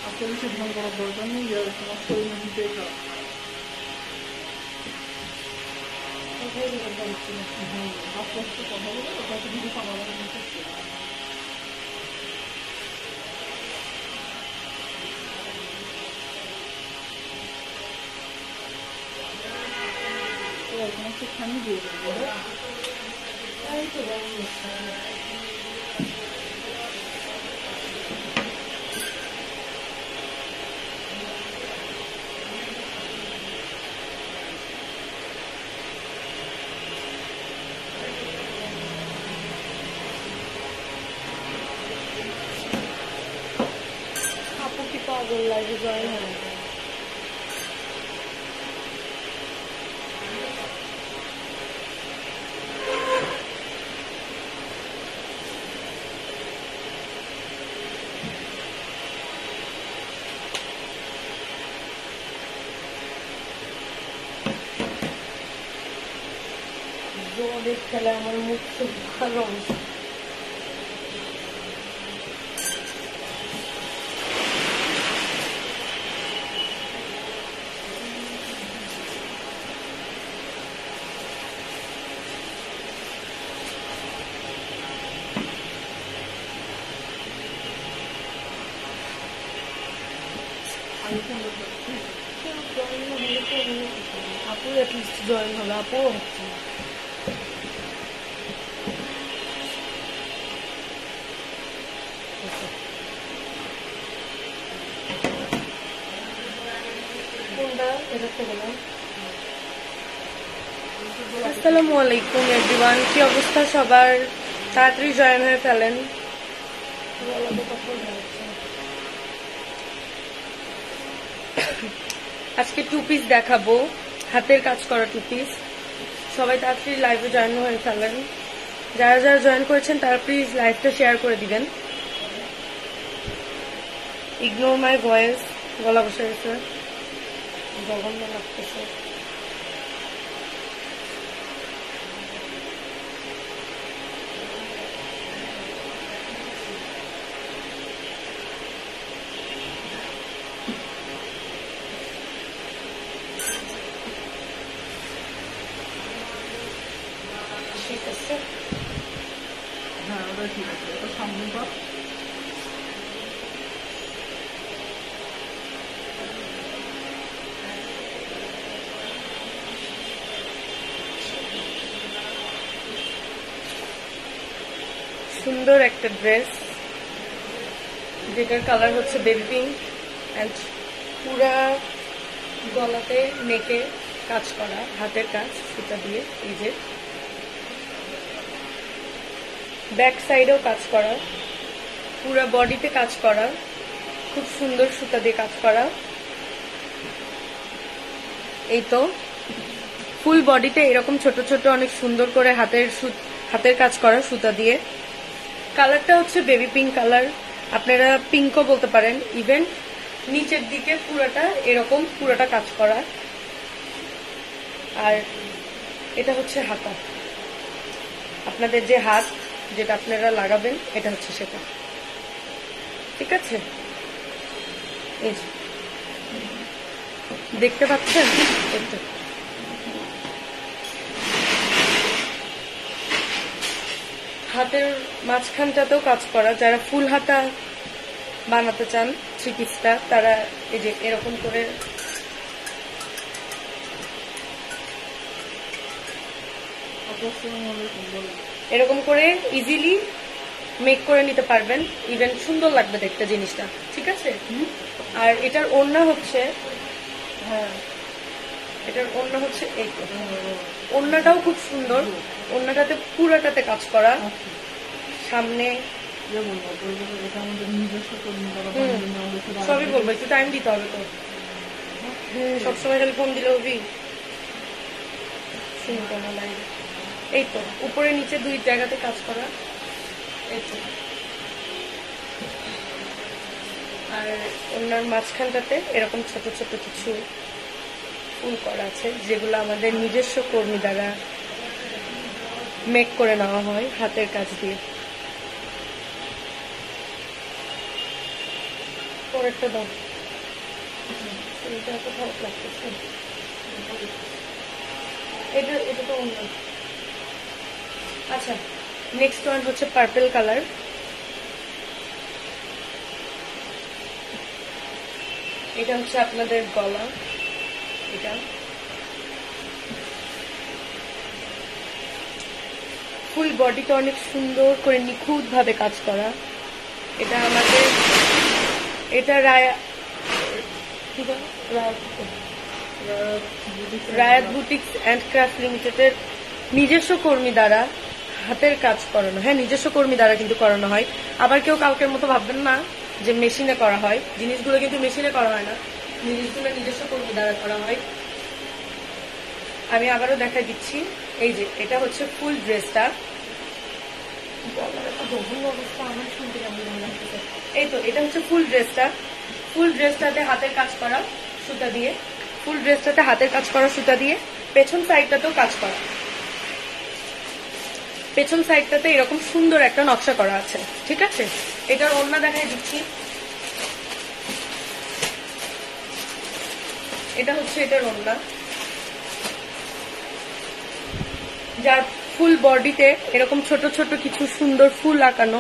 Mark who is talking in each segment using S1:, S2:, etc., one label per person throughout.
S1: আসলে সিদ্ধান্ত করার দরকার নেই, যে তোমার শরীরে নিতেই খাও। আস্তে আস্তে কথা বলে ওটা কিছু সমাধান করছে। এখন একটু খানি দিয়ে দেবো।
S2: আপু কি পাগল লাগে জয়েন হয়? জলের খেলে আমার মুখ খুব ভালো অবস্থা। আপু অ্যাটলিস্ট জয়েন হবে, আপু হচ্ছে না। কোনটা এটা থেকে না? আসসালামু আলাইকুম এভরিওয়ান, কি অবস্থা সবার? তাড়াতাড়ি জয়েন হয়ে ফেলেন। আজকে টু পিস দেখাবো, হাতের কাজ করা টু পিস। সবাই তাড়াতাড়ি লাইভে জয়েন হয়ে ফেলেন। যারা যারা জয়েন করেছেন তারা প্লিজ লাইভটা শেয়ার করে দিবেন। ইগনোর মাই ভয়েস, গলা বসে গেছে, জঘন্য লাগতেছে। ঠিক আছে,
S1: হ্যাঁ ওটা ঠিক আছে, ওটা সামনে পাক।
S2: সুন্দর একটা ড্রেস যেটার কালার হচ্ছে বেবি পিঙ্ক অ্যান্ড পুরা গলাতে নেকে কাজ করা, হাতের কাজ সুতা দিয়ে। এই যে ব্যাক সাইডেও কাজ করা, পুরা বডিতে কাজ করা, খুব সুন্দর সুতা দিয়ে কাজ করা। এই তো ফুল বডিতে এরকম ছোট ছোট অনেক সুন্দর করে হাতের কাজ করা সুতা দিয়ে। কালারটা হচ্ছে বেবি পিঙ্ক কালার, আপনারা পিঙ্কও বলতে পারেন। ইভেন নিচের দিকে পুরাটা এরকম পুরাটা কাজ করা। আর এটা হচ্ছে হাতা, আপনাদের যে হাত যেটা আপনারা লাগাবেন এটা হচ্ছে সেটা। ঠিক আছে, এই যে দেখতে পাচ্ছেন, হাতের মাঝখানটাতেও কাজ করা। যারা ফুল হাতা বানাতে চান থ্রি পিসটা, তারা এই যে এরকম করে ইজিলি মেক করে নিতে পারবেন। ইভেন সুন্দর লাগবে দেখতে জিনিসটা। ঠিক আছে, আর এটার ওড়না হচ্ছে, হ্যাঁ এটার ওড়না হচ্ছে এই, ওড়নাটাও খুব সুন্দর। ওড়নাটাতে পুরাটাতে কাজ করা, সামনে সবই বলবো, একটু টাইম দিতে হবে তো। সবসময় খালি ফোন দিলে হবি। সুন্দর লাগে। এই তো উপরে নিচে দুই জায়গাতে কাজ করা, এই তো। আর ওনার মাঝখানটাতে এরকম ছোট ছোট কিছু ফুল করা আছে, যেগুলো আমাদের নিজস্ব কর্মী দ্বারা মেক করে নেওয়া হয় হাতের কাজ দিয়ে। পরেরটা দাও, এটা তো ভালো লাগতেছে। এটা তো অন্য। আচ্ছা, নেক্সট ওয়ান হচ্ছে পার্পল কালার। এটা হচ্ছে আপনাদের গলা, এটা ফুল বডিতে অনেক সুন্দর করে নিখুঁত ভাবে কাজ করা। এটা আমাদের, এটা রায়াত বুটিক্স অ্যান্ড ক্রাফট লিমিটেডের নিজস্ব কর্মী দ্বারা হাতের কাজ করানো। হ্যাঁ, নিজস্ব কর্মী দ্বারা কিন্তু করানো হয়। আবার কেউ কালকের মতো ভাববেন না যে মেশিনে করা হয়, জিনিসগুলো কিন্তু মেশিনে করা হয় না, জিনিসগুলো নিজস্ব কর্মী দ্বারা করা হয়। আমি আবারও দেখাই দিচ্ছি। এই যে এটা হচ্ছে ফুল ড্রেসটা, এই তো এটা হচ্ছে ফুল ড্রেসটা। ফুল ড্রেসটাতে হাতের কাজ করা সুতা দিয়ে, ফুল ড্রেসটাতে হাতের কাজ করা সুতা দিয়ে, পেছন সাইডটাতেও কাজ করা। পেছন সাইডটাতে এরকম সুন্দর একটা নকশা করা আছে, ঠিক আছে। এটার ওড়না দেখাই দিচ্ছি। এটা হচ্ছে এটার ওড়না, যার ফুল বডিতে এরকম ছোট ছোট কিছু সুন্দর ফুল আঁকানো,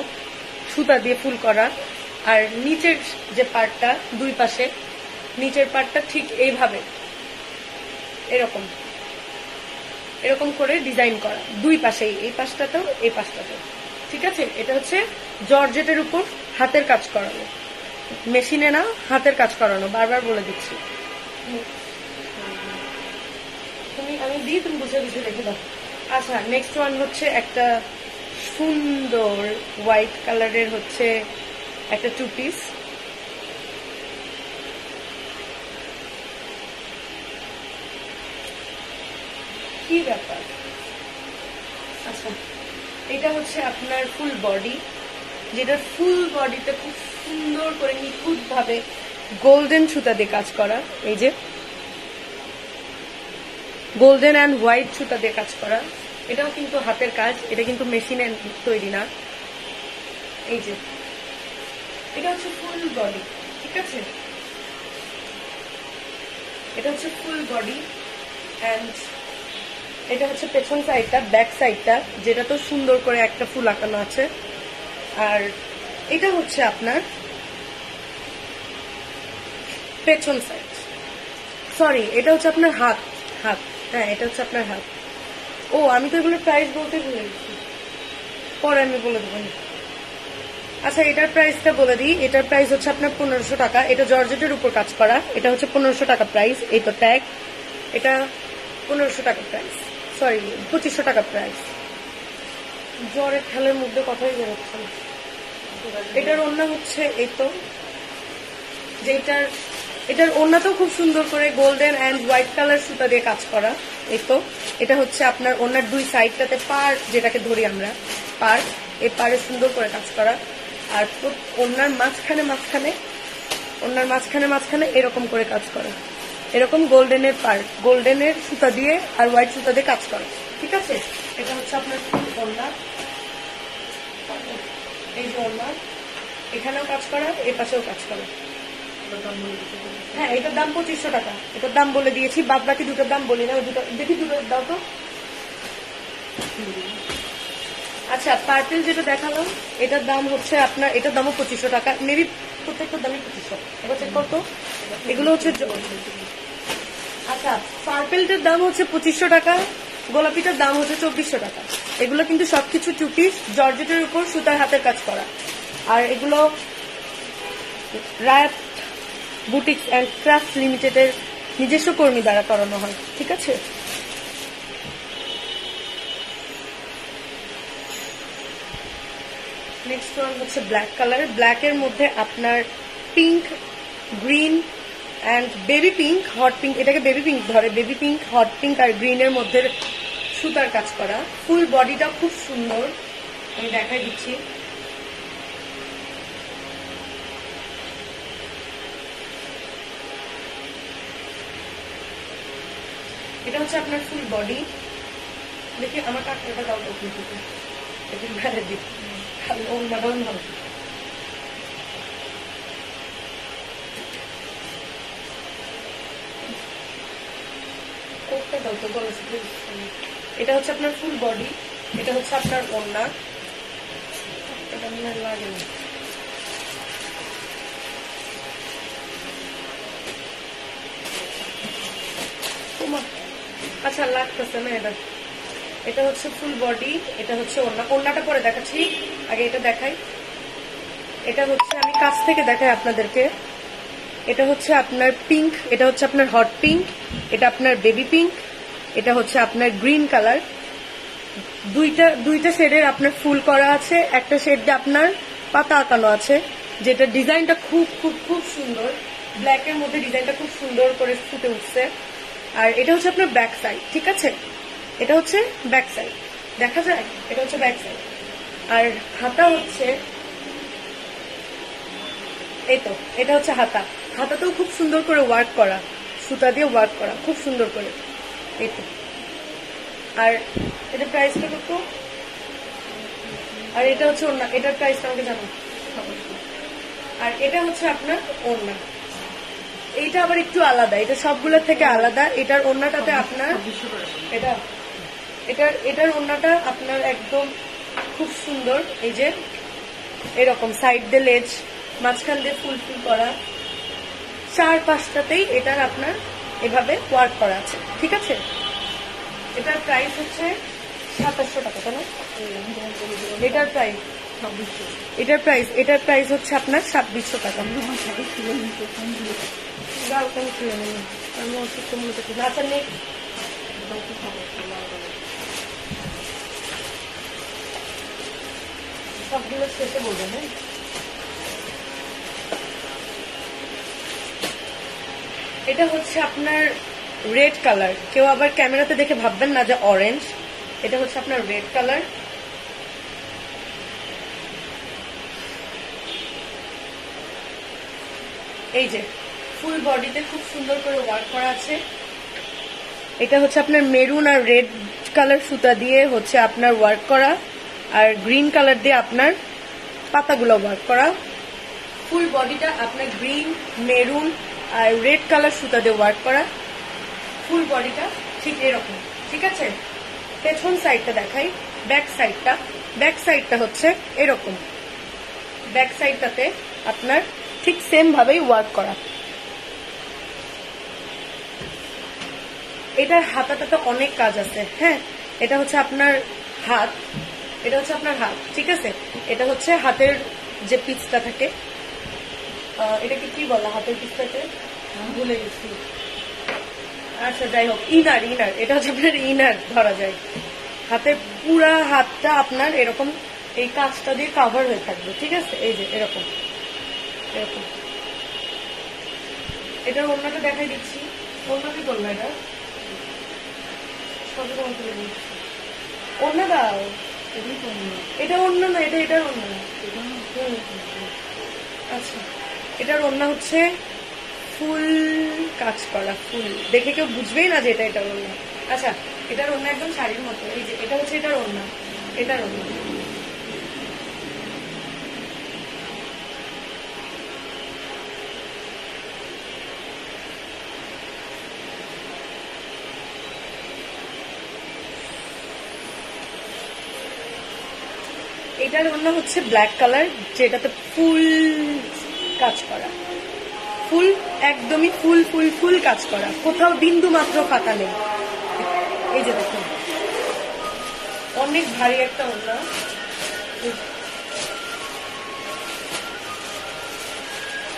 S2: সুতা দিয়ে ফুল করা। আর নিচের যে পার্টটা, দুই পাশে নিচের পার্টটা ঠিক এইভাবে এরকম এরকম করে ডিজাইন করা, দুই পাশেই, এই পাশটাতেও এই পাশটাতেও, ঠিক আছে। এটা হচ্ছে জর্জেটের উপর হাতের কাজ করানো, মেশিনে না, হাতের কাজ করানো, বারবার বলে দিচ্ছি। আমি দিই, তুমি বুঝে বুঝে রেখে দাও। আচ্ছা, নেক্সট ওয়ান হচ্ছে একটা সুন্দর হোয়াইট কালারের হচ্ছে একটা টু পিস। কি ব্যাপার? আচ্ছা, এটা হচ্ছে আপনার ফুল বডি, যেটা ফুল বডিতে খুব সুন্দর করে নিখুঁত ভাবে গোল্ডেন সুতা দিয়ে কাজ করা। এই যে গোল্ডেন অ্যান্ড হোয়াইট সুতা দিয়ে কাজ করা। এটাও কিন্তু হাতের কাজ, এটা কিন্তু মেশিনে তৈরি না। এই যে এটা হচ্ছে ফুল বডি, ঠিক আছে। এটা হচ্ছে ফুল বডি অ্যান্ড এটা হচ্ছে পেছন সাইডটা, ব্যাক সাইডটা, যেটা তো সুন্দর করে একটা ফুল আঁকানো আছে। আর এটা হচ্ছে আপনার পেছন সাইড, সরি, এটা হচ্ছে আপনার হাত। হাত, হ্যাঁ, এটা হচ্ছে আপনার হাত। ও, আমি তো এগুলোর প্রাইস বলতে ভুলে গেছি, পরে আমি বলে দেবো। আচ্ছা, এটার প্রাইসটা বলে দিই। এটার প্রাইস হচ্ছে আপনার 1500 টাকা। এটা জর্জেটের উপর কাজ করা, এটা হচ্ছে 1500 টাকা প্রাইস। এই তো ট্যাগ, এটা 1500 টাকা প্রাইস, সরি 2500 টাকা প্রাইস। জ্বরের খেলের মধ্যে কথাই বেরোচ্ছে না। এটার ওড়না হচ্ছে এই তো, এটার ওড়নাতেও খুব সুন্দর করে গোল্ডেন অ্যান্ড হোয়াইট কালার সুতা দিয়ে কাজ করা। এই তো এটা হচ্ছে আপনার ওড়নার দুই সাইডটাতে পার, যেটাকে ধরি আমরা পার, এই পারে সুন্দর করে কাজ করা। আর ওড়নার মাঝখানে এরকম করে কাজ করা, এরকম গোল্ডেনের পার, গোল্ডেনের সুতা দিয়ে আর হোয়াইট সুতা দিয়ে কাজ করা, ঠিক আছে। এটা হচ্ছে আপনার ওড়না, এই যে ওড়না, এখানেও কাজ করা, এ পাশেও কাজ করা। হ্যাঁ, এটার দাম 2500 টাকা। এটার দাম বলে দিয়েছি, বাদ বাকি দুটোর দাম বলি না। দুটো দেখি, দুটো দাও তো। আচ্ছা, পার্পেল যেটা দেখালাম, এটার দাম হচ্ছে আপনার, এটার দামও 2500 টাকা। মেবি প্রত্যেকটার দামই 2500। এবার চেক করতো, এগুলো হচ্ছে। আচ্ছা, পার্পেলটার দাম হচ্ছে 2500 টাকা, গোলাপিটার দাম হচ্ছে 2400 টাকা। এগুলো কিন্তু সবকিছু টু পিস, জর্জেটের উপর সুতার হাতের কাজ করা। আর এগুলো রায়াত বুটিক্স অ্যান্ড ক্রাফট লিমিটেডের নিজস্ব কর্মী দ্বারা করানো হয়, ঠিক আছে। নেক্সট ওয়ান হচ্ছে ব্ল্যাক কালার। ব্ল্যাকের মধ্যে আপনার pink, green and baby pink, hot pink, এটাকে বেবি পিঙ্ক ধরে, বেবি পিঙ্ক, হট পিঙ্ক আর গ্রিনের মধ্যে সুতার কাজ করা, ফুল বডিটা খুব সুন্দর, আমি দেখাই দিচ্ছি। এটা হচ্ছে আপনার ফুল বডি। দেখি আমার কাকড়াটা দাও তো কিন্তু এটা মেরে দিই, খালি ওড়নাটাও ভালো। কোটটা দাও তো বলো। এটা হচ্ছে আপনার ফুল বডি, এটা হচ্ছে আপনার ওড়না। এটা মনে হয় লাগে না। আচ্ছা লাগতেছে না এটা। এটা হচ্ছে ফুল বডি, এটা হচ্ছে ওড়না। ওড়নাটা পরে দেখাচ্ছি, আগে এটা দেখাই। এটা হচ্ছে আমি কাছ থেকে দেখাই আপনাদেরকে। এটা হচ্ছে আপনার পিঙ্ক, এটা হচ্ছে আপনার হট পিঙ্ক, এটা আপনার বেবি পিঙ্ক, এটা হচ্ছে আপনার গ্রিন কালার। দুইটা শেডের আপনার ফুল করা আছে, একটা শেড আপনার পাতা আঁকানো আছে, যেটা ডিজাইনটা খুব খুব খুব সুন্দর। ব্ল্যাকের মধ্যে ডিজাইনটা খুব সুন্দর করে ফুটে উঠছে। আর এটা হচ্ছে আপনার ব্যাক সাইড, ঠিক আছে? এটা হচ্ছে ব্যাক সাইড, দেখা যায়? এটা হচ্ছে ব্যাক সাইড। আর হাতা হচ্ছে এই তো, এটা হচ্ছে হাতা। হাতাতেও খুব সুন্দর করে ওয়ার্ক করা, সুতা দিয়ে ওয়ার্ক করা খুব সুন্দর করে, এই তো। আর এটা প্রাইসটা কত? আর এটা হচ্ছে ওড়না, এটার প্রাইসটা আমাকে জানো। আর এটা হচ্ছে আপনার ওড়না, এইটা আবার একটু আলাদা, এটা সবগুলোর থেকে আলাদা। এটার ওড়নাটাতে আপনার এটার ওড়নাটা আপনার একদম খুব সুন্দর। এই যে এরকম সাইড দিয়ে লেজ, মাঝখান দিয়ে ফুল ফুল করা, চার পাঁচটাতেই এটার আপনার এভাবে ওয়ার্ক করা আছে, ঠিক আছে? এটার প্রাইস হচ্ছে 2700 টাকা, তাই না? এটার প্রাইস হচ্ছে আপনার 2600 টাকা। সবগুলো শেষে বলবেন। হ্যাঁ, এটা হচ্ছে আপনার রেড কালার। কেউ আবার ক্যামেরাতে দেখে ভাববেন না যে অরেঞ্জ, এটা হচ্ছে আপনার রেড কালার। এই যে ফুল বডিতে খুব সুন্দর করে ওয়ার্ক করা আছে। এটা হচ্ছে আপনার মেরুন আর রেড কালার সুতা দিয়ে হচ্ছে আপনার ওয়ার্ক করা, আর গ্রিন কালার দিয়ে আপনার পাতাগুলো ওয়ার্ক করা। ফুল বডিটা আপনার গ্রিন, মেরুন আর রেড কালার সুতা দিয়ে ওয়ার্ক করা। ফুল বডিটা ঠিক এরকম, ঠিক আছে? পেছন সাইডটা দেখাই, ব্যাক সাইডটা হচ্ছে এরকম। ব্যাক সাইডটাতে আপনার ঠিক সেম ভাবেই ওয়ার্ক করা। এটার হাতাটাতে অনেক কাজ আছে। হ্যাঁ, এটা হচ্ছে আপনার হাত, ঠিক আছে? এটা হচ্ছে হাতের যে পিসটা থাকে, এটাকে কি বলা হাতের পিসটাকে? ভুলে গেছি। আচ্ছা যাই হোক, ইনার। এটা হচ্ছে আপনার ইনার ধরা যায়। হাতের পুরা হাতটা আপনার এরকম এই কাজটা দিয়ে কাভার হয়ে থাকবে, ঠিক আছে? এই যে এরকম এরকম। এটার ওড়নাটা দেখাই দিচ্ছি। ওড়না কি বলবো? এটা ওড়না দাও। এটা ওড়না না, এটার ওড়না। আচ্ছা, এটার ওড়না হচ্ছে ফুল কাজ করা, ফুল দেখে কেউ বুঝবেই না যে এটার ওড়না। আচ্ছা, এটার ওড়না একদম শাড়ির মতো। এই যে এটা হচ্ছে এটার ওড়না। এটার ওড়না হচ্ছে ব্ল্যাক কালার, যেটাতে ফুল কাজ করা, ফুল একদমই ফুল ফুল ফুল কাজ করা, কোথাও বিন্দু মাত্র ফাঁকা নেই। এই যে দেখুন, অনেক ভারী একটা ওড়না।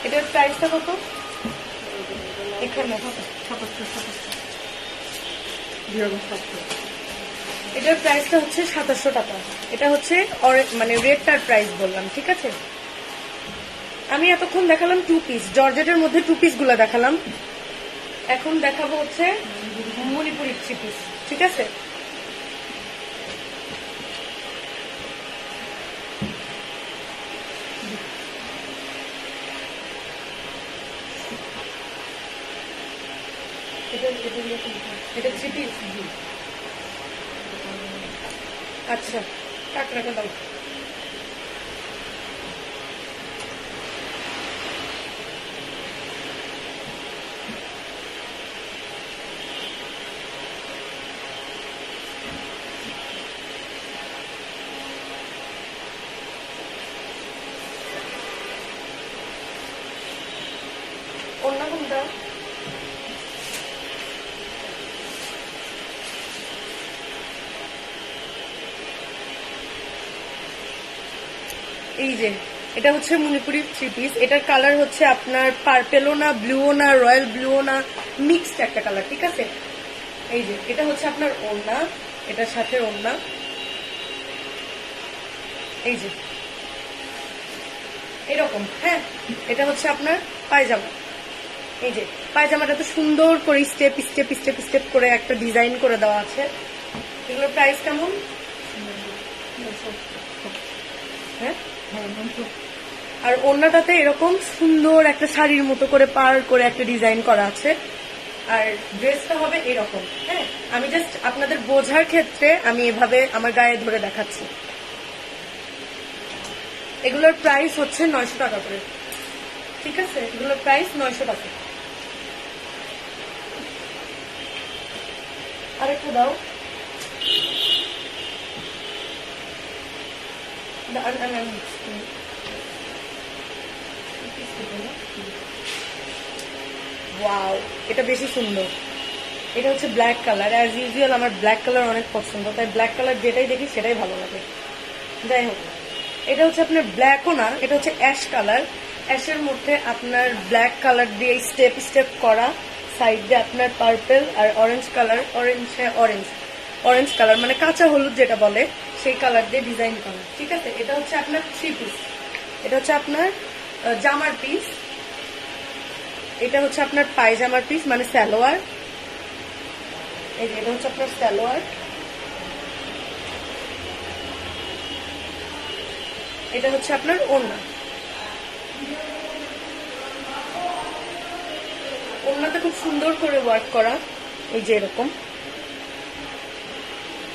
S2: এটার প্রাইসটা কত? এখানে এটার প্রাইসটা হচ্ছে 2700 টাকা। এটা হচ্ছে মানে রেডটার প্রাইস বললাম, ঠিক আছে? আমি এতক্ষণ দেখালাম 2 পিস, জর্জেটের মধ্যে 2 পিস গুলা দেখালাম। এখন দেখাবো হচ্ছে মণিপুরি 3 পিস, ঠিক আছে? এটা 3 পিস। আচ্ছা, কাঁকড়াটা দাও। অন্য কোনটা? এই যে এটা হচ্ছে মণিপুরি 3 পিস। এটার কালার হচ্ছে আপনার পার্পেলও না, ব্লুও না, রয়্যাল ব্লুও না, মিক্সড একটা কালার, ঠিক আছে। এই যে এটা হচ্ছে আপনার ওড়না, এটার সাথে ওড়না। এই যে এরকম, হ্যাঁ। এটা হচ্ছে আপনার পায়জামা। এই যে পায়জামাটা তো সুন্দর করে স্টেপ স্টেপ স্টেপ স্টেপ করে একটা ডিজাইন করে দেওয়া আছে। এগুলোর প্রাইস কেমন? হ্যাঁ, আর ওড়নাটাতে এরকম সুন্দর একটা শাড়ির মতো করে পার করে একটা ডিজাইন করা আছে। আর ড্রেসটা হবে এরকম, হ্যাঁ। আমি জাস্ট আপনাদের বোঝার ক্ষেত্রে আমি এভাবে আমার গায়ে ধরে দেখাচ্ছি। এগুলোর প্রাইস হচ্ছে 900 টাকা করে, ঠিক আছে। এগুলোর প্রাইস 900 টাকা। আরেকটা দাও। ওয়াও, এটা বেশি সুন্দর। এটা হচ্ছে ব্ল্যাক কালার। অ্যাজ ইউজুয়াল আমার ব্ল্যাক কালার অনেক পছন্দ, তাই ব্ল্যাক কালার যেটাই দেখি সেটাই ভালো লাগে। যাই হোক, এটা হচ্ছে আপনার ব্ল্যাকও না, এটা হচ্ছে অ্যাশ কালার। অ্যাশের মধ্যে আপনার ব্ল্যাক কালার দিয়ে স্টেপ স্টেপ করা, সাইড দিয়ে আপনার পার্পেল আর অরেঞ্জ কালার, অরেঞ্জ কালার মানে কাঁচা হলুদ যেটা বলে, সেই কালার দিয়ে ডিজাইন করা, ঠিক আছে। এটা হচ্ছে আপনার 3 পিস। এটা হচ্ছে আপনার জামার পিস। এটা হচ্ছে আপনার পায়জামার পিস মানে সালোয়ার। এই যে এটা হচ্ছে আপনার সালোয়ার। এটা হচ্ছে আপনার ওড়না। ওড়নাতে খুব সুন্দর করে ওয়ার্ক করা, এই যে এরকম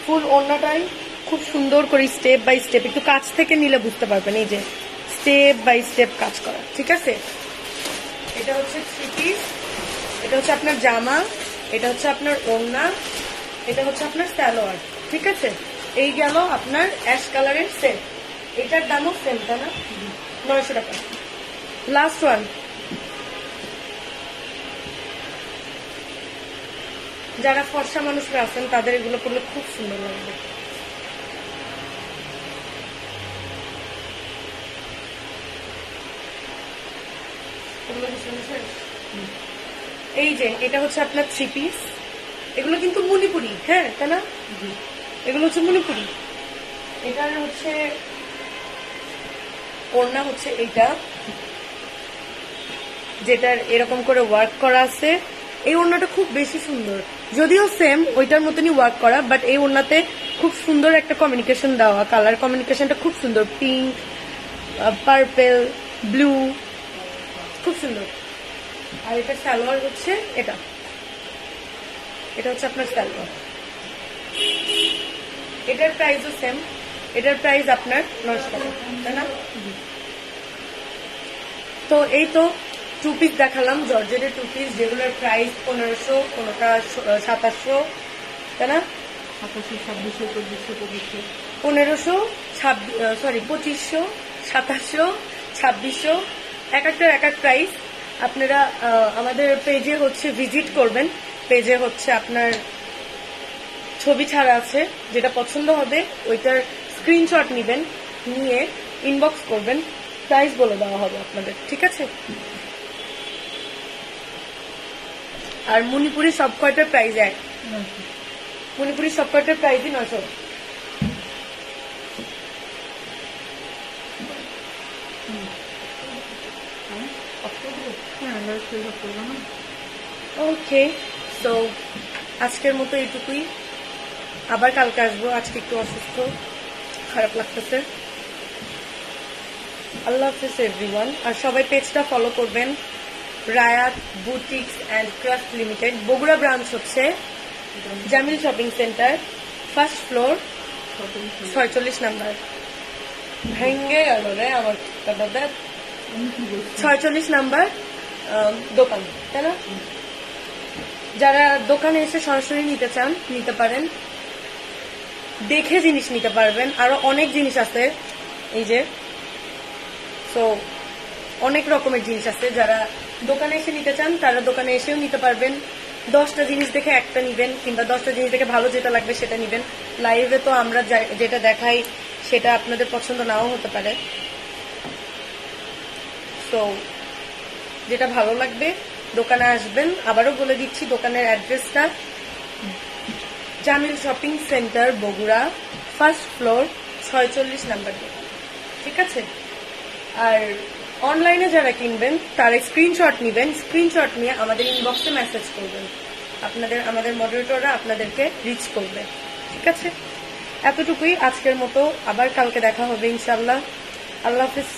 S2: ফুল ওড়নাটাই খুব সুন্দর করে স্টেপ বাই স্টেপ, একটু কাছ থেকে নিলে বুঝতে পারবেন। এই যে স্টেপ বাই স্টেপ কাজ করা, ঠিক আছে। এটা হচ্ছে 3 পিস। এটা হচ্ছে আপনার জামা, এটা হচ্ছে আপনার ওড়না, এটা হচ্ছে আপনার সালোয়ার, ঠিক আছে। এই গেল আপনার অ্যাশ কালারের সেট। এটার দামও সেম, তাই না? 900 টাকা। লাস্ট ওয়ান, যারা ফর্সা মানুষরা আছেন তাদের এগুলো করলে খুব সুন্দর লাগবে। এই যে এটা হচ্ছে আপনার 3 পিস। এগুলো কিন্তু মণিপুরি, হ্যাঁ, তাই না? এগুলো হচ্ছে মণিপুরি। এটার হচ্ছে ওড়না হচ্ছে এইটা, যেটার এরকম করে ওয়ার্ক করা আছে। এই ওড়নাটা খুব বেশি সুন্দর, যদিও সেম ওইটার মতনই ওয়ার্ক করা, বাট এই ওড়নাতে খুব সুন্দর একটা কমিউনিকেশন দেওয়া, কালার কমিউনিকেশনটা খুব সুন্দর, পিঙ্ক, পার্পেল, ব্লু, খুব সুন্দর। আর এটা সালোয়ার হচ্ছে এটা, এটা হচ্ছে আপনার সালোয়ার। এটার প্রাইসও সেম, এটার প্রাইস আপনার 900 টাকা, তাই না? তো এই তো 2 পিস দেখালাম, জর্জেটের 2 পিস, যেগুলোর প্রাইস 1500, কোনোটা 2700, তাই না?
S1: 2700, 2600,
S2: 1500, 2500, 2700, 2600, এক এক প্রাইস। আপনারা আমাদের পেজে হচ্ছে ভিজিট করবেন। পেজে হচ্ছে আপনার ছবি ছাড়া আছে, যেটা পছন্দ হবে ওইটার স্ক্রিনশট নেবেন, নিয়ে ইনবক্স করবেন, প্রাইস বলে দেওয়া হবে আপনাদের, ঠিক আছে। আর মণিপুরি সব কয়টার প্রাইস এক, মণিপুরি সব কয়টার প্রাইসই 900। ওকে, তো আজকের মতো এইটুকুই। আবার কালকে আসবো, আজকে একটু অসুস্থ, খারাপ লাগতেছে। আল্লাহ হাফিজ এভরিওয়ান। আর সবাই পেজটা ফলো করবেন, Rayat boutiques and craft limited, Bogura branch হচ্ছে Jamil shopping centre, first floor, 46 number. ভেঙ্গে গেল রে আমার দাদা। 46 নাম্বার দোকান, তাই না? যারা দোকানে এসে সরাসরি নিতে চান নিতে পারেন, দেখে জিনিস নিতে পারবেন। আরো অনেক জিনিস আছে, এই যে সো অনেক রকমের জিনিস আছে। যারা দোকানে এসে নিতে চান তারা দোকানে এসেও নিতে পারবেন। 10টা জিনিস দেখে একটা নিবেন, কিংবা 10টা জিনিস দেখে ভালো যেটা লাগবে সেটা নিবেন। লাইভে তো আমরা যেটা দেখাই সেটা আপনাদের পছন্দ নাও হতে পারে। তো যেটা ভালো লাগবে দোকানে আসবেন। আবারও বলে দিচ্ছি দোকানের অ্যাড্রেসটা, Jamil shopping centre Bogura, first floor, 46 number দোকান, ঠিক আছে? আর অনলাইনে যারা কিনবেন তারা স্ক্রিনশট নেবেন, স্ক্রিনশট নিয়ে আমাদের ইনবক্সে মেসেজ করবেন। আমাদের মডারেটররা আপনাদেরকে রিচ করবে, ঠিক আছে? এতটুকুই আজকের মতো। আবার কালকে দেখা হবে ইনশাল্লাহ। আল্লাহ হাফিজ।